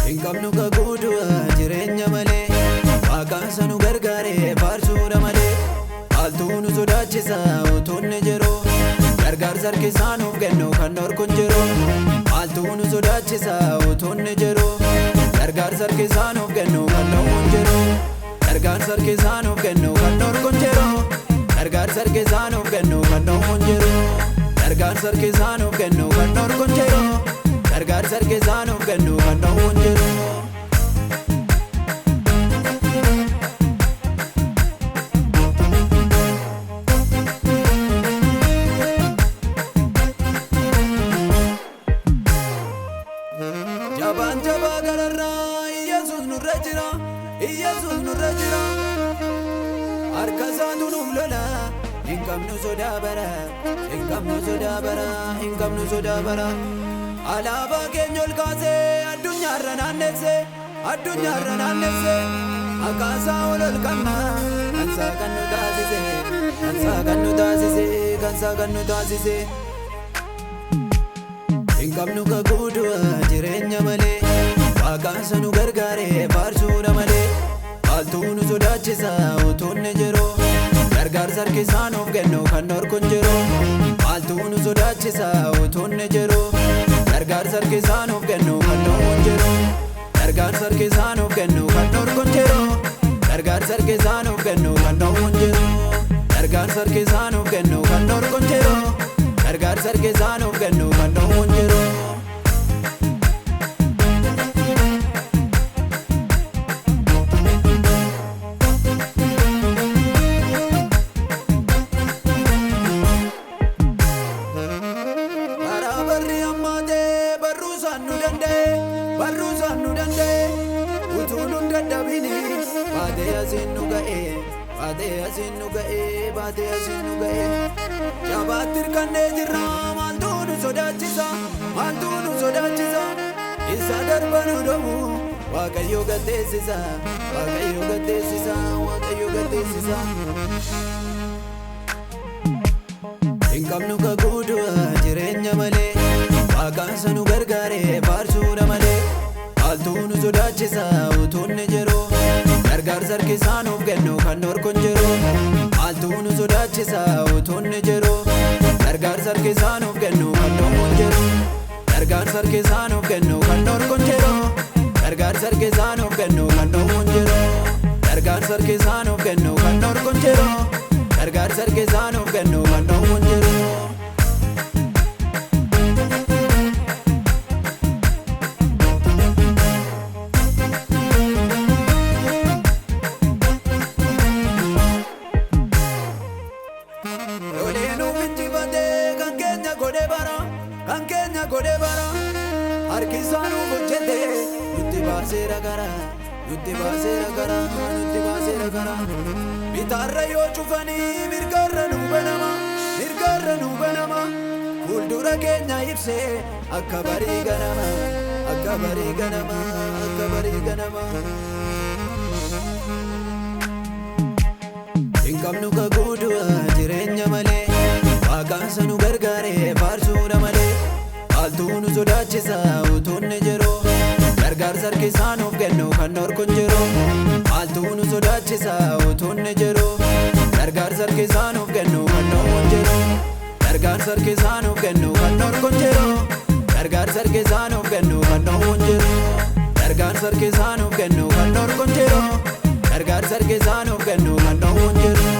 Hinqabnu kakuutu jireenya malee Waaqaan sanu gargaaree faarsuudha malee Haaltuu nu sodaachisa utuunni jiru Gargaarsa harkisaa nuuf kennu kan dhorku hin jiru Haaltuu nu sodaachisa utuunni jiru Gargaarsa harkisaa nuuf kennu kan dhorku hin jiru Gargaarsa harkisaa nuuf kennu kan dhorku hin jiru Gargaarsa harkisaa nuuf kennu kan dhorku hin jiru Gargaarsa harkisaa nuuf kennu kan dhorku hin jiru Gargaarsa harkisaa nuuf kennu kan dhorku hin jiru Jabaan jabaa gararraa Iyesuus nurra jira Iyesuus nurra jira Harka isaatu nuuf lola Hin qabnu sodaa bara Hin qabnu sodaa bara Hin qabnu sodaa bara Alaabaa keenya ol kaasee addunyaarra naannessee addunyaarra naannessee Akkaasaa ol qabna Kansaa kan nu taasise Kansaa kan nu taasise Kansaa kan nu taasise Hinqabnu kakuutu jireenya malee Waaqaan sanu gargaaree faarsuudha malee Haaltuu nu sodaachisa utuunni jiru Gargaarsa harkisaa nuuf kennu kan dhorku hin jiru Haaltuu nu sodaachisa utuunni jiru Gargaarsa harkisaa nuuf kennu kan dhorku hin jiru Gargaarsa harkisaa nuuf kennu kan dhorku hin jiru Gargaarsa harkisaa nuuf kennu kan dhorku hin jiru Gargaarsa harkisaa nuuf kennu kan dhorku hin jiru Gargaarsa harkisaa nuuf kennu kan dhorku hin jiru Barri ammaatee barruusaan nu danda'e utuu nu dadhabini baatee asiin nu ga'e baatee asiin nu ga'e baatee asiin nu ga'e jabaatti hirkannee jirra maaltuu nu sodaachisa maaltuu nu sodaachisa isa darba nu dhobu Waaqayyo gateessisa Waaqayyo gateessisa Waaqayyo gateessisa Hinqabnu kakuutu jireenya malee Waaqaan sanu gargaaree faarsuudha malee Haaltuu nu sodaachisa utuunni jiru Gargaarsa harkisaa nuuf kennu kan dhorku hin jiru Haaltuu nu sodaachisa utuunni jiru Gargaarsa harkisaa nuuf kennu kan dhorku hin jiru Gargaarsa harkisaa nuuf kennu kan dhorku hin jiru Gargaarsa harkisaa nuuf kennu kan dhorku hin jiru Gargaarsa harkisaa nuuf kennu kan dhorku hin jiru Gargaarsa harkisaa nuuf kennu kan dhorku hin jiru Kan keenya godhe bara harkisaa nuuf hojjete nutti baaseera gara nutti baaseera gara nutti baaseera gara bitaarra yoo cufanii mirgarra nu banama fuuldura keenya ibsee akka barii ganama akka barii ganama akka barii ganama Hinqabnu kakuutu jireenya malee Waaqaan sanu gargaaree faarsuudha malee Haaltuu nu sodaachisa utuunni jiru Gargaarsa harkisaa nuuf kennu kan dhorku hin jiru Haaltuu nu sodaachisa utuunni jiru Gargaarsa harkisaa nuuf kennu kan dhorku hin jiru Gargaarsa harkisaa nuuf kennu kan dhorku hin jiru Gargaarsa harkisaa nuuf kennu kan dhorku hin jiru Gargaarsa harkisaa nuuf kennu kan dhorku hin jiru Gargaarsa harkisaa nuuf kennu kan dhorku hin jiru